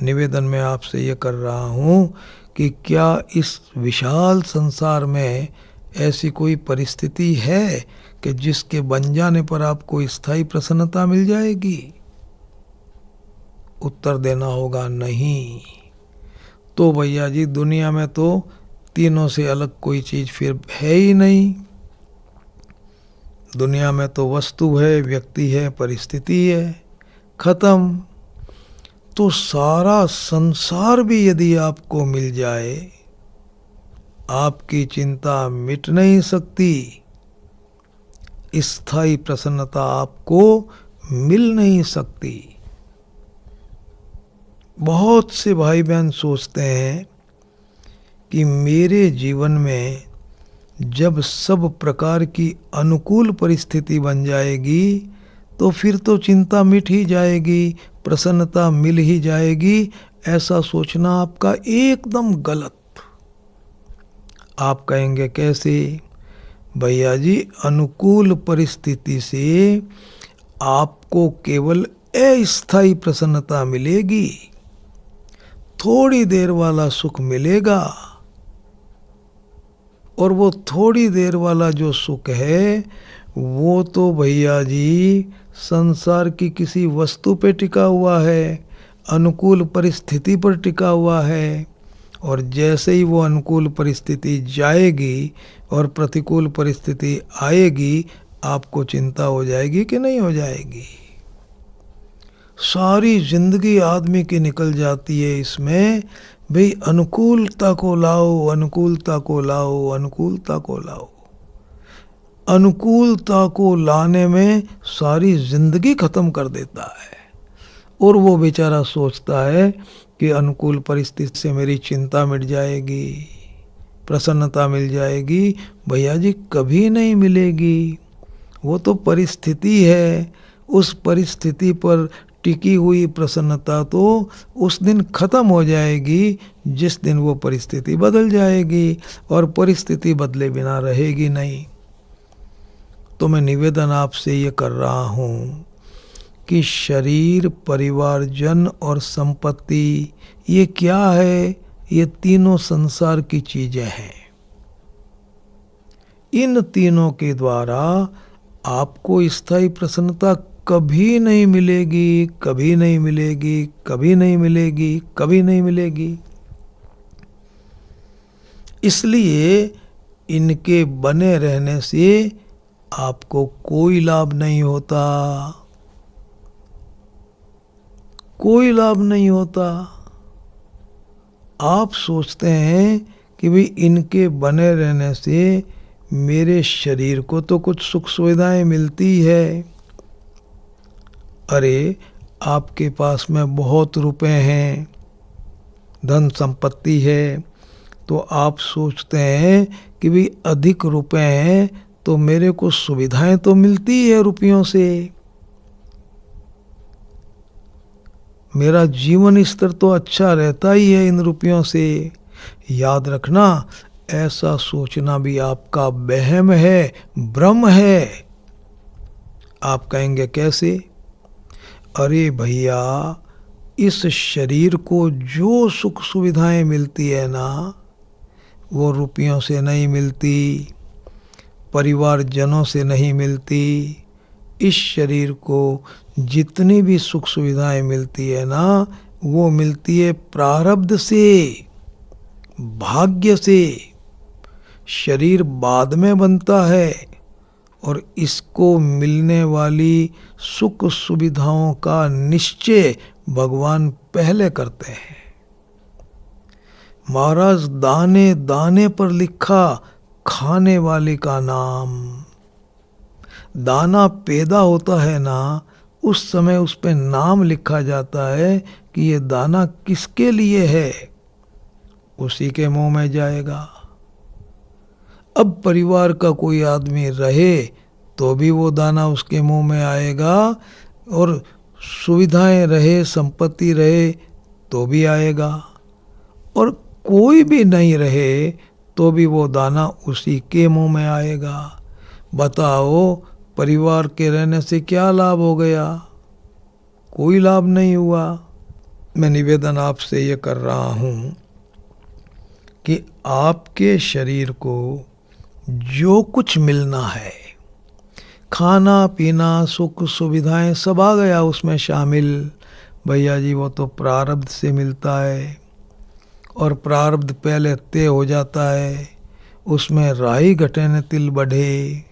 [SPEAKER 1] निवेदन में आपसे ये कर रहा हूँ कि क्या इस विशाल संसार में ऐसी कोई परिस्थिति है कि जिसके बन जाने पर आपको स्थायी प्रसन्नता मिल जाएगी? उत्तर देना होगा नहीं। तो भैया जी दुनिया में तो तीनों से अलग कोई चीज फिर है ही नहीं। दुनिया में तो वस्तु है, व्यक्ति है, परिस्थिति है, खत्म। तो सारा संसार भी यदि आपको मिल जाए, आपकी चिंता मिट नहीं सकती, स्थायी प्रसन्नता आपको मिल नहीं सकती। बहुत से भाई बहन सोचते हैं कि मेरे जीवन में जब सब प्रकार की अनुकूल परिस्थिति बन जाएगी तो फिर तो चिंता मिट ही जाएगी, प्रसन्नता मिल ही जाएगी। ऐसा सोचना आपका एकदम गलत। आप कहेंगे कैसे? भैया जी अनुकूल परिस्थिति से आपको केवल अस्थायी प्रसन्नता मिलेगी, थोड़ी देर वाला सुख मिलेगा, और वो थोड़ी देर वाला जो सुख है वो तो भैया जी संसार की किसी वस्तु पे टिका हुआ है, अनुकूल परिस्थिति पर टिका हुआ है। और जैसे ही वो अनुकूल परिस्थिति जाएगी और प्रतिकूल परिस्थिति आएगी, आपको चिंता हो जाएगी कि नहीं हो जाएगी? सारी जिंदगी आदमी की निकल जाती है इसमें, भाई अनुकूलता को लाओ, अनुकूलता को लाओ, अनुकूलता को लाओ। अनुकूलता को लाने में सारी जिंदगी खत्म कर देता है। और वो बेचारा सोचता है कि अनुकूल परिस्थिति से मेरी चिंता मिट जाएगी, प्रसन्नता मिल जाएगी। भैया जी कभी नहीं मिलेगी। वो तो परिस्थिति है, उस परिस्थिति पर टिकी हुई प्रसन्नता तो उस दिन खत्म हो जाएगी जिस दिन वो परिस्थिति बदल जाएगी, और परिस्थिति बदले बिना रहेगी नहीं। तो मैं निवेदन आपसे ये कर रहा हूँ कि शरीर, परिवारजन और संपत्ति ये क्या है? ये तीनों संसार की चीजें हैं। इन तीनों के द्वारा आपको स्थायी प्रसन्नता कभी नहीं मिलेगी, कभी नहीं मिलेगी, कभी नहीं मिलेगी, कभी नहीं मिलेगी। इसलिए इनके बने रहने से आपको कोई लाभ नहीं होता, कोई लाभ नहीं होता। आप सोचते हैं कि भाई इनके बने रहने से मेरे शरीर को तो कुछ सुख सुविधाएं मिलती है। अरे आपके पास में बहुत रुपए हैं, धन संपत्ति है, तो आप सोचते हैं कि भाई अधिक रुपए हैं तो मेरे को सुविधाएं तो मिलती है रुपयों से, मेरा जीवन स्तर तो अच्छा रहता ही है इन रुपयों से। याद रखना, ऐसा सोचना भी आपका वहम है, भ्रम है। आप कहेंगे कैसे? अरे भैया, इस शरीर को जो सुख सुविधाएं मिलती है ना, वो रुपयों से नहीं मिलती, परिवारजनों से नहीं मिलती। इस शरीर को जितनी भी सुख सुविधाएं मिलती है ना, वो मिलती है प्रारब्ध से, भाग्य से। शरीर बाद में बनता है और इसको मिलने वाली सुख सुविधाओं का निश्चय भगवान पहले करते हैं। महाराज, दाने दाने पर लिखा खाने वाले का नाम। दाना पैदा होता है ना, उस समय उस पे नाम लिखा जाता है कि ये दाना किसके लिए है, उसी के मुंह में जाएगा। अब परिवार का कोई आदमी रहे तो भी वो दाना उसके मुंह में आएगा, और सुविधाएं रहे, संपत्ति रहे तो भी आएगा, और कोई भी नहीं रहे तो भी वो दाना उसी के मुंह में आएगा। बताओ, परिवार के रहने से क्या लाभ हो गया? कोई लाभ नहीं हुआ। मैं निवेदन आपसे ये कर रहा हूँ कि आपके शरीर को जो कुछ मिलना है, खाना पीना, सुख सुविधाएं, सब आ गया उसमें शामिल। भैया जी, वो तो प्रारब्ध से मिलता है, और प्रारब्ध पहले तय हो जाता है। उसमें राई घटे न तिल बढ़े।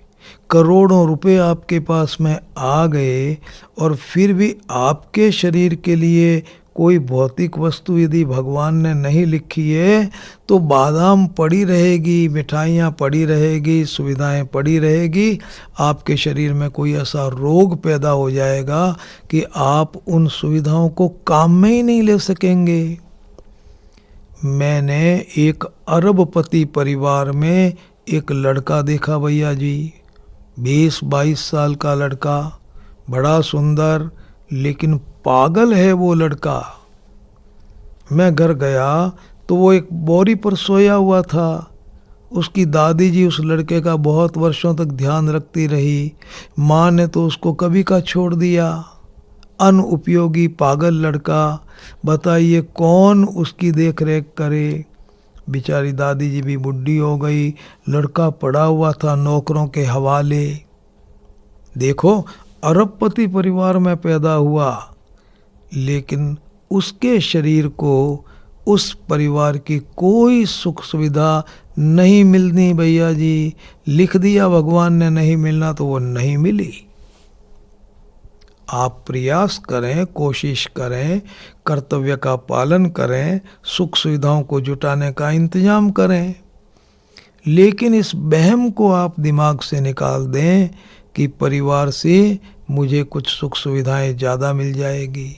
[SPEAKER 1] करोड़ों रुपए आपके पास में आ गए, और फिर भी आपके शरीर के लिए कोई भौतिक वस्तु यदि भगवान ने नहीं लिखी है, तो बादाम पड़ी रहेगी, मिठाइयाँ पड़ी रहेगी, सुविधाएं पड़ी रहेगी। आपके शरीर में कोई ऐसा रोग पैदा हो जाएगा कि आप उन सुविधाओं को काम में ही नहीं ले सकेंगे। मैंने एक अरबपति परिवार में एक लड़का देखा भैया जी, 20-22 साल का लड़का, बड़ा सुंदर, लेकिन पागल है वो लड़का। मैं घर गया तो वो एक बोरी पर सोया हुआ था। उसकी दादी जी उस लड़के का बहुत वर्षों तक ध्यान रखती रही। माँ ने तो उसको कभी का छोड़ दिया। अनुपयोगी पागल लड़का, बताइए कौन उसकी देख रेख करे। बेचारी दादी जी भी बुढ़ी हो गई, लड़का पड़ा हुआ था नौकरों के हवाले। देखो, अरबपति परिवार में पैदा हुआ, लेकिन उसके शरीर को उस परिवार की कोई सुख सुविधा नहीं मिलनी भैया जी। लिख दिया भगवान ने नहीं मिलना तो वो नहीं मिली। आप प्रयास करें, कोशिश करें, कर्तव्य का पालन करें, सुख सुविधाओं को जुटाने का इंतजाम करें, लेकिन इस वहम को आप दिमाग से निकाल दें कि परिवार से मुझे कुछ सुख सुविधाएं ज़्यादा मिल जाएगी।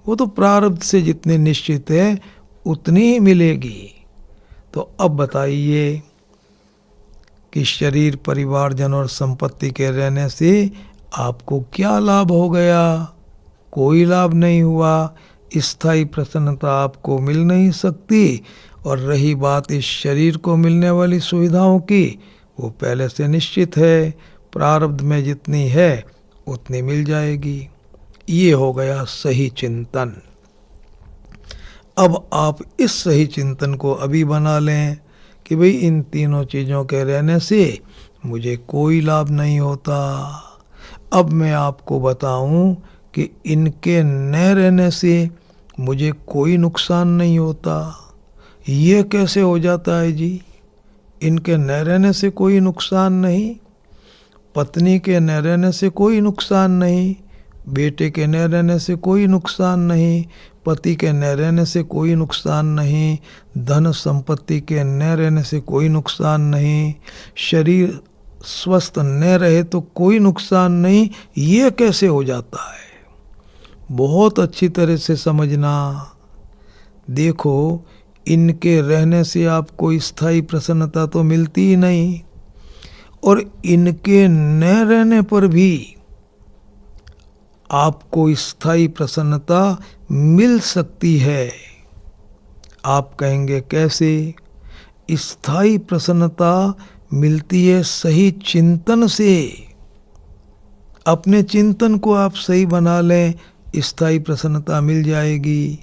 [SPEAKER 1] वो तो प्रारब्ध से जितने निश्चित है उतनी ही मिलेगी। तो अब बताइए कि शरीर, परिवारजन और संपत्ति के रहने से आपको क्या लाभ हो गया? कोई लाभ नहीं हुआ। स्थायी प्रसन्नता आपको मिल नहीं सकती, और रही बात इस शरीर को मिलने वाली सुविधाओं की, वो पहले से निश्चित है, प्रारब्ध में जितनी है उतनी मिल जाएगी। ये हो गया सही चिंतन। अब आप इस सही चिंतन को अभी बना लें कि भाई इन तीनों चीज़ों के रहने से मुझे कोई लाभ नहीं होता। अब मैं आपको बताऊं कि इनके न रहने से मुझे कोई नुकसान नहीं होता। ये कैसे हो जाता है जी? इनके न रहने से कोई नुकसान नहीं, पत्नी के न रहने से कोई नुकसान नहीं, बेटे के न रहने से कोई नुकसान नहीं, पति के न रहने से कोई नुकसान नहीं, धन संपत्ति के न रहने से कोई नुकसान नहीं, शरीर स्वस्थ न रहे तो कोई नुकसान नहीं। ये कैसे हो जाता है? बहुत अच्छी तरह से समझना। देखो, इनके रहने से आपको स्थायी प्रसन्नता तो मिलती ही नहीं, और इनके न रहने पर भी आपको स्थायी प्रसन्नता मिल सकती है। आप कहेंगे कैसे? स्थायी प्रसन्नता मिलती है सही चिंतन से। अपने चिंतन को आप सही बना लें, स्थायी प्रसन्नता मिल जाएगी।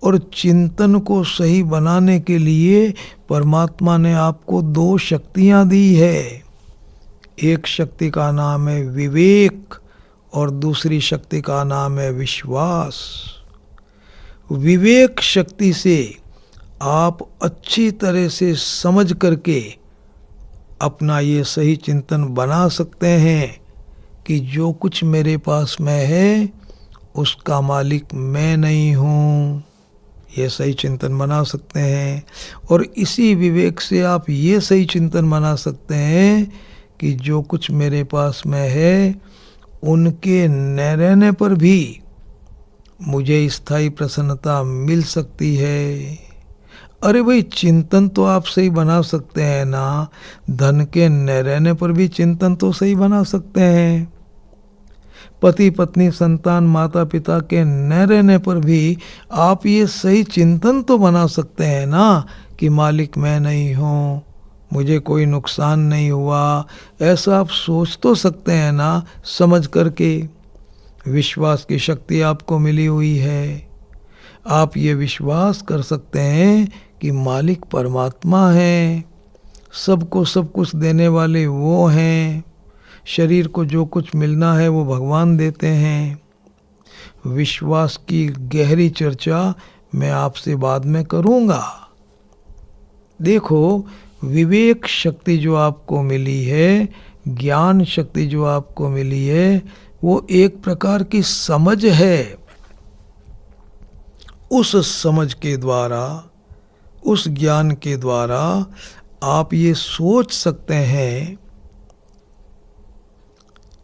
[SPEAKER 1] और चिंतन को सही बनाने के लिए परमात्मा ने आपको दो शक्तियां दी है। एक शक्ति का नाम है विवेक और दूसरी शक्ति का नाम है विश्वास। विवेक शक्ति से आप अच्छी तरह से समझ करके अपना ये सही चिंतन बना सकते हैं कि जो कुछ मेरे पास में है उसका मालिक मैं नहीं हूँ। ये सही चिंतन बना सकते हैं। और इसी विवेक से आप ये सही चिंतन बना सकते हैं कि जो कुछ मेरे पास में है उनके न रहने पर भी मुझे स्थायी प्रसन्नता मिल सकती है। अरे भाई, चिंतन तो आप सही बना सकते हैं ना, धन के न रहने पर भी चिंतन तो सही बना सकते हैं। पति पत्नी संतान माता पिता के न रहने पर भी आप ये सही चिंतन तो बना सकते हैं ना कि मालिक मैं नहीं हूँ, मुझे कोई नुकसान नहीं हुआ। ऐसा आप सोच तो सकते हैं ना, समझ करके। विश्वास की शक्ति आपको मिली हुई है। आप ये विश्वास कर सकते हैं कि मालिक परमात्मा है, सबको सब कुछ देने वाले वो हैं, शरीर को जो कुछ मिलना है वो भगवान देते हैं। विश्वास की गहरी चर्चा मैं आपसे बाद में करूँगा। देखो, विवेक शक्ति जो आपको मिली है, ज्ञान शक्ति जो आपको मिली है, वो एक प्रकार की समझ है। उस समझ के द्वारा, उस ज्ञान के द्वारा आप ये सोच सकते हैं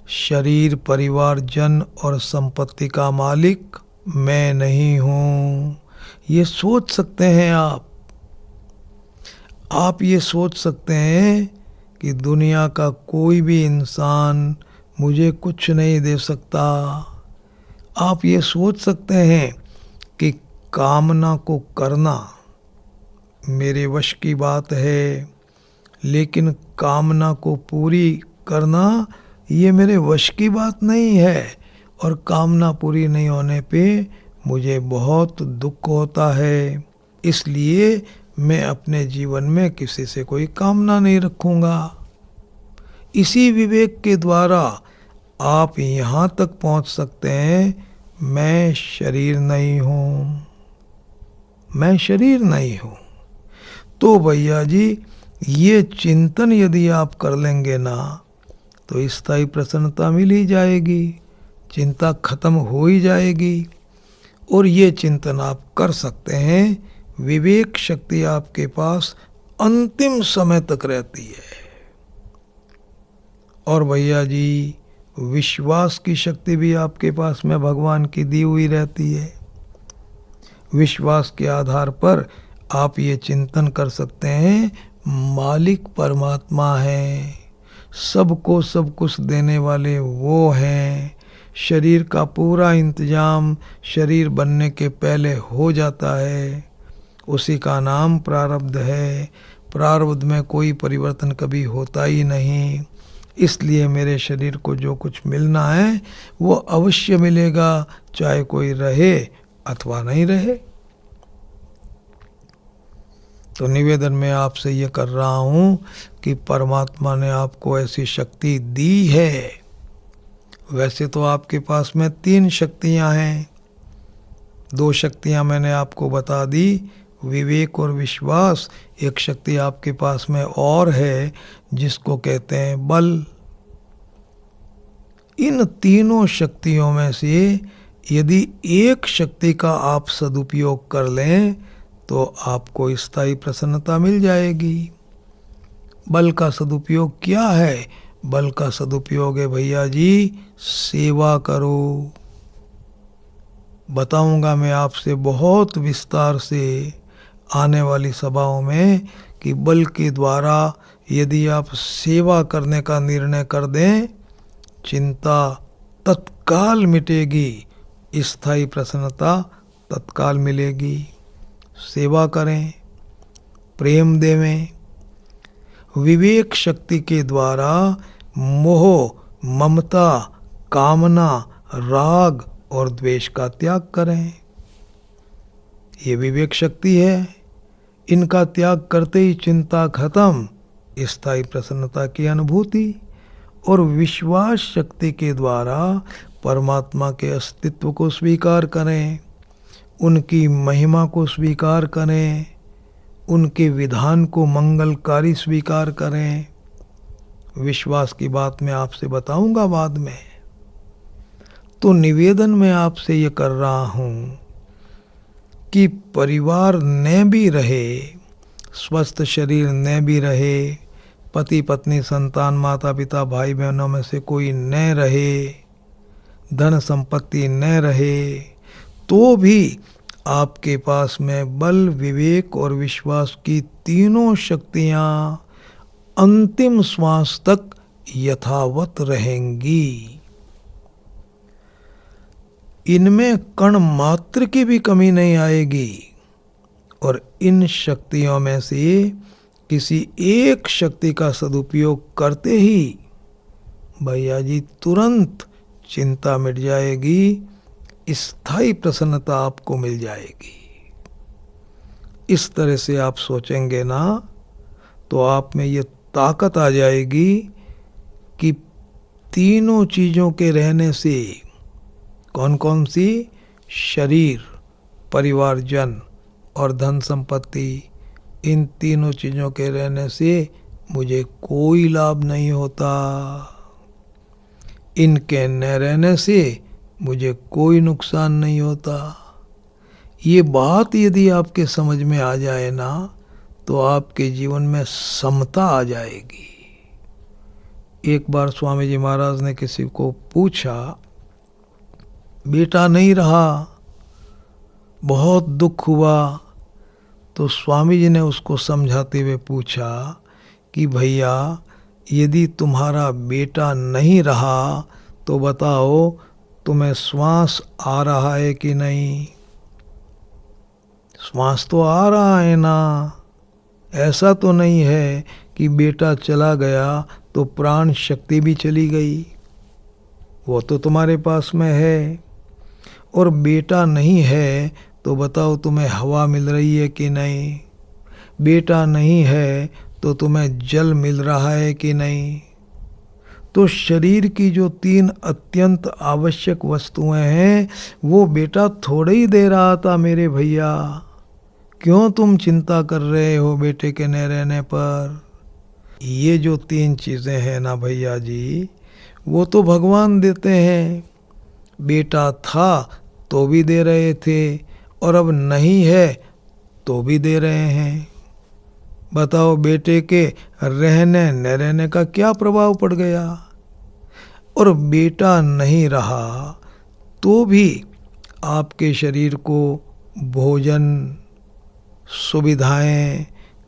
[SPEAKER 1] शरीर परिवार जन और संपत्ति का मालिक मैं नहीं हूँ। ये सोच सकते हैं आप ये सोच सकते हैं कि दुनिया का कोई भी इंसान मुझे कुछ नहीं दे सकता। आप ये सोच सकते हैं कि कामना को करना मेरे वश की बात है, लेकिन कामना को पूरी करना ये मेरे वश की बात नहीं है, और कामना पूरी नहीं होने पे मुझे बहुत दुख होता है। इसलिए मैं अपने जीवन में किसी से कोई कामना नहीं रखूँगा। इसी विवेक के द्वारा आप यहाँ तक पहुँच सकते हैं, मैं शरीर नहीं हूँ, मैं शरीर नहीं हूँ। तो भैया जी, ये चिंतन यदि आप कर लेंगे ना तो स्थायी प्रसन्नता मिल ही जाएगी, चिंता खत्म हो ही जाएगी। और ये चिंतन आप कर सकते हैं। विवेक शक्ति आपके पास अंतिम समय तक रहती है। और भैया जी, विश्वास की शक्ति भी आपके पास में भगवान की दी हुई रहती है। विश्वास के आधार पर आप ये चिंतन कर सकते हैं, मालिक परमात्मा है, सबको सब कुछ देने वाले वो हैं। शरीर का पूरा इंतजाम शरीर बनने के पहले हो जाता है, उसी का नाम प्रारब्ध है। प्रारब्ध में कोई परिवर्तन कभी होता ही नहीं। इसलिए मेरे शरीर को जो कुछ मिलना है वो अवश्य मिलेगा, चाहे कोई रहे अथवा नहीं रहे। तो निवेदन मैं आपसे ये कर रहा हूँ कि परमात्मा ने आपको ऐसी शक्ति दी है। वैसे तो आपके पास में 3 शक्तियाँ हैं, 2 शक्तियाँ मैंने आपको बता दी, विवेक और विश्वास। एक शक्ति आपके पास में और है जिसको कहते हैं बल। इन तीनों शक्तियों में से यदि एक शक्ति का आप सदुपयोग कर लें तो आपको स्थायी प्रसन्नता मिल जाएगी। बल का सदुपयोग क्या है? बल का सदुपयोग है भैया जी, सेवा करो। बताऊंगा मैं आपसे बहुत विस्तार से आने वाली सभाओं में कि बल के द्वारा यदि आप सेवा करने का निर्णय कर दें, चिंता तत्काल मिटेगी, स्थायी प्रसन्नता तत्काल मिलेगी। सेवा करें, प्रेम देवें। विवेक शक्ति के द्वारा मोह, ममता, कामना, राग और द्वेष का त्याग करें। ये विवेक शक्ति है। इनका त्याग करते ही चिंता खत्म, स्थायी प्रसन्नता की अनुभूति। और विश्वास शक्ति के द्वारा परमात्मा के अस्तित्व को स्वीकार करें, उनकी महिमा को स्वीकार करें, उनके विधान को मंगलकारी स्वीकार करें। विश्वास की बात मैं आपसे बताऊंगा बाद में। तो निवेदन मैं आपसे ये कर रहा हूँ कि परिवार न भी रहे, स्वस्थ शरीर न भी रहे, पति पत्नी संतान माता पिता भाई बहनों में से कोई न रहे, धन संपत्ति न रहे, तो भी आपके पास में बल, विवेक और विश्वास की तीनों शक्तियां अंतिम श्वास तक यथावत रहेंगी। इनमें कण मात्र की भी कमी नहीं आएगी। और इन शक्तियों में से किसी एक शक्ति का सदुपयोग करते ही भैया जी तुरंत चिंता मिट जाएगी, स्थायी प्रसन्नता आपको मिल जाएगी। इस तरह से आप सोचेंगे ना तो आप में ये ताकत आ जाएगी कि तीनों चीज़ों के रहने से, कौन कौन सी? शरीर, परिवारजन और धन संपत्ति, इन तीनों चीज़ों के रहने से मुझे कोई लाभ नहीं होता। इनके न रहने से मुझे कोई नुकसान नहीं होता। ये बात यदि आपके समझ में आ जाए ना तो आपके जीवन में समता आ जाएगी। एक बार स्वामी जी महाराज ने किसी को पूछा, बेटा नहीं रहा, बहुत दुख हुआ। तो स्वामी जी ने उसको समझाते हुए पूछा कि भैया यदि तुम्हारा बेटा नहीं रहा तो बताओ तुम्हें श्वास आ रहा है कि नहीं? श्वास तो आ रहा है ना। ऐसा तो नहीं है कि बेटा चला गया तो प्राण शक्ति भी चली गई, वो तो तुम्हारे पास में है। और बेटा नहीं है तो बताओ तुम्हें हवा मिल रही है कि नहीं? बेटा नहीं है तो तुम्हें जल मिल रहा है कि नहीं? तो शरीर की जो 3 अत्यंत आवश्यक वस्तुएं हैं वो बेटा थोड़े ही दे रहा था मेरे भैया। क्यों तुम चिंता कर रहे हो बेटे के न रहने पर? ये जो 3 चीज़ें हैं ना भैया जी, वो तो भगवान देते हैं। बेटा था तो भी दे रहे थे और अब नहीं है तो भी दे रहे हैं। बताओ बेटे के रहने न रहने का क्या प्रभाव पड़ गया? और बेटा नहीं रहा तो भी आपके शरीर को भोजन, सुविधाएं,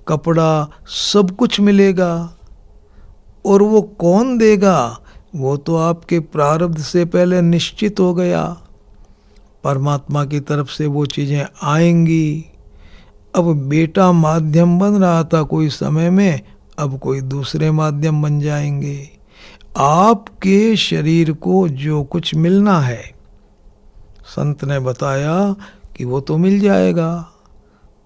[SPEAKER 1] कपड़ा सब कुछ मिलेगा। और वो कौन देगा? वो तो आपके प्रारब्ध से पहले निश्चित हो गया। परमात्मा की तरफ से वो चीज़ें आएंगी। अब बेटा माध्यम बन रहा था कोई समय में, अब कोई दूसरे माध्यम बन जाएंगे। आपके शरीर को जो कुछ मिलना है, संत ने बताया कि वो तो मिल जाएगा।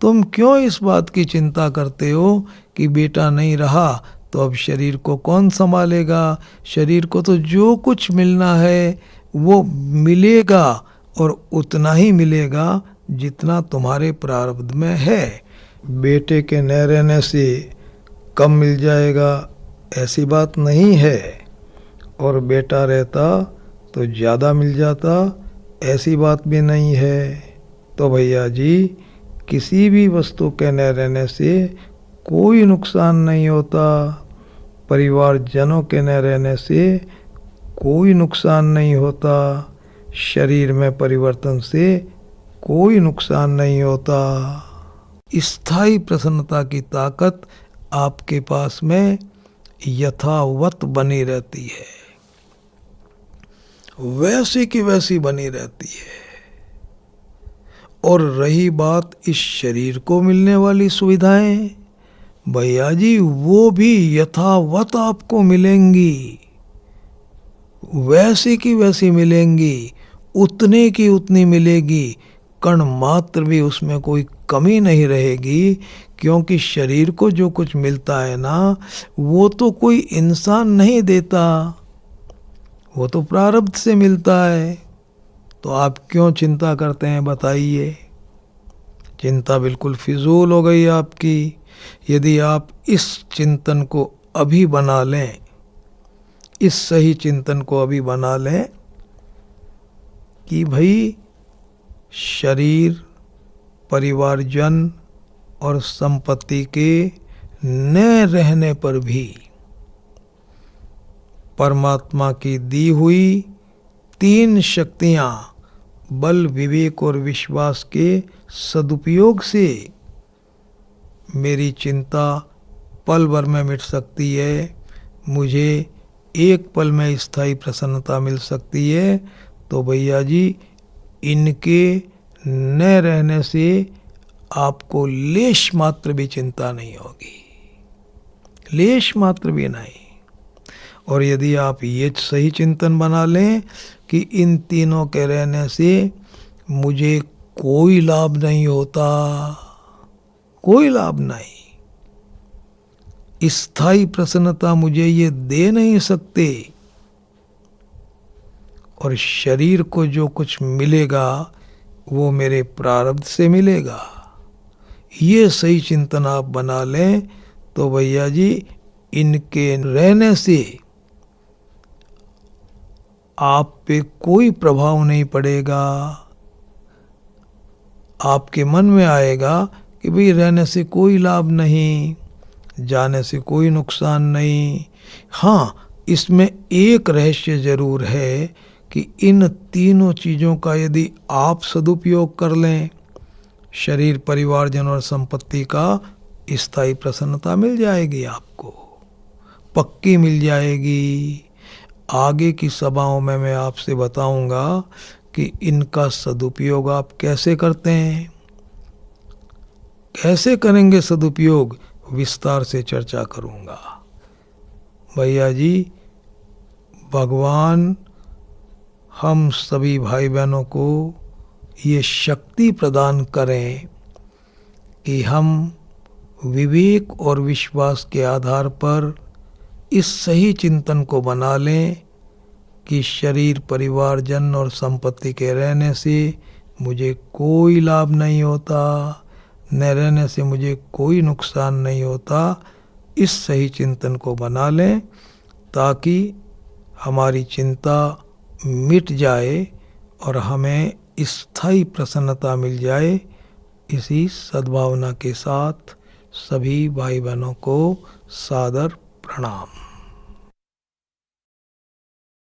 [SPEAKER 1] तुम क्यों इस बात की चिंता करते हो कि बेटा नहीं रहा तो अब शरीर को कौन संभालेगा? शरीर को तो जो कुछ मिलना है वो मिलेगा, और उतना ही मिलेगा जितना तुम्हारे प्रारब्ध में है। बेटे के न रहने से कम मिल जाएगा ऐसी बात नहीं है, और बेटा रहता तो ज़्यादा मिल जाता ऐसी बात भी नहीं है। तो भैया जी, किसी भी वस्तु के न रहने से कोई नुकसान नहीं होता, परिवारजनों के न रहने से कोई नुकसान नहीं होता, शरीर में परिवर्तन से कोई नुकसान नहीं होता। स्थायी प्रसन्नता की ताकत आपके पास में यथावत बनी रहती है, वैसी की वैसी बनी रहती है। और रही बात इस शरीर को मिलने वाली सुविधाएं, भैया जी वो भी यथावत आपको मिलेंगी, वैसी की वैसी मिलेंगी, उतने की उतनी मिलेगी, कण मात्र भी उसमें कोई कमी नहीं रहेगी। क्योंकि शरीर को जो कुछ मिलता है ना, वो तो कोई इंसान नहीं देता, वो तो प्रारब्ध से मिलता है। तो आप क्यों चिंता करते हैं बताइए? चिंता बिल्कुल फिजूल हो गई आपकी। यदि आप इस चिंतन को अभी बना लें, इस सही चिंतन को अभी बना लें कि भाई शरीर, परिवारजन और संपत्ति के न रहने पर भी परमात्मा की दी हुई 3 शक्तियां बल, विवेक और विश्वास के सदुपयोग से मेरी चिंता पल भर में मिट सकती है, मुझे एक पल में स्थायी प्रसन्नता मिल सकती है। तो भैया जी, इनके न रहने से आपको लेश मात्र भी चिंता नहीं होगी, लेश मात्र भी नहीं। और यदि आप ये सही चिंतन बना लें कि इन तीनों के रहने से मुझे कोई लाभ नहीं होता, कोई लाभ नहीं, स्थायी प्रसन्नता मुझे ये दे नहीं सकते, और शरीर को जो कुछ मिलेगा वो मेरे प्रारब्ध से मिलेगा, ये सही चिंतन आप बना लें तो भैया जी इनके रहने से आप पे कोई प्रभाव नहीं पड़ेगा। आपके मन में आएगा कि भाई रहने से कोई लाभ नहीं, जाने से कोई नुकसान नहीं। हाँ, इसमें एक रहस्य जरूर है कि इन तीनों चीज़ों का यदि आप सदुपयोग कर लें, शरीर, परिवारजन और संपत्ति का स्थायी प्रसन्नता मिल जाएगी, आपको पक्की मिल जाएगी। आगे की सभाओं में मैं आपसे बताऊंगा कि इनका सदुपयोग आप कैसे करते हैं, कैसे करेंगे सदुपयोग, विस्तार से चर्चा करूंगा। भैया जी, भगवान हम सभी भाई बहनों को ये शक्ति प्रदान करें कि हम विवेक और विश्वास के आधार पर इस सही चिंतन को बना लें कि शरीर, परिवारजन और संपत्ति के रहने से मुझे कोई लाभ नहीं होता, न रहने से मुझे कोई नुकसान नहीं होता। इस सही चिंतन को बना लें ताकि हमारी चिंता मिट जाए और हमें स्थायी प्रसन्नता मिल जाए। इसी सद्भावना के साथ सभी भाई बहनों को सादर प्रणाम।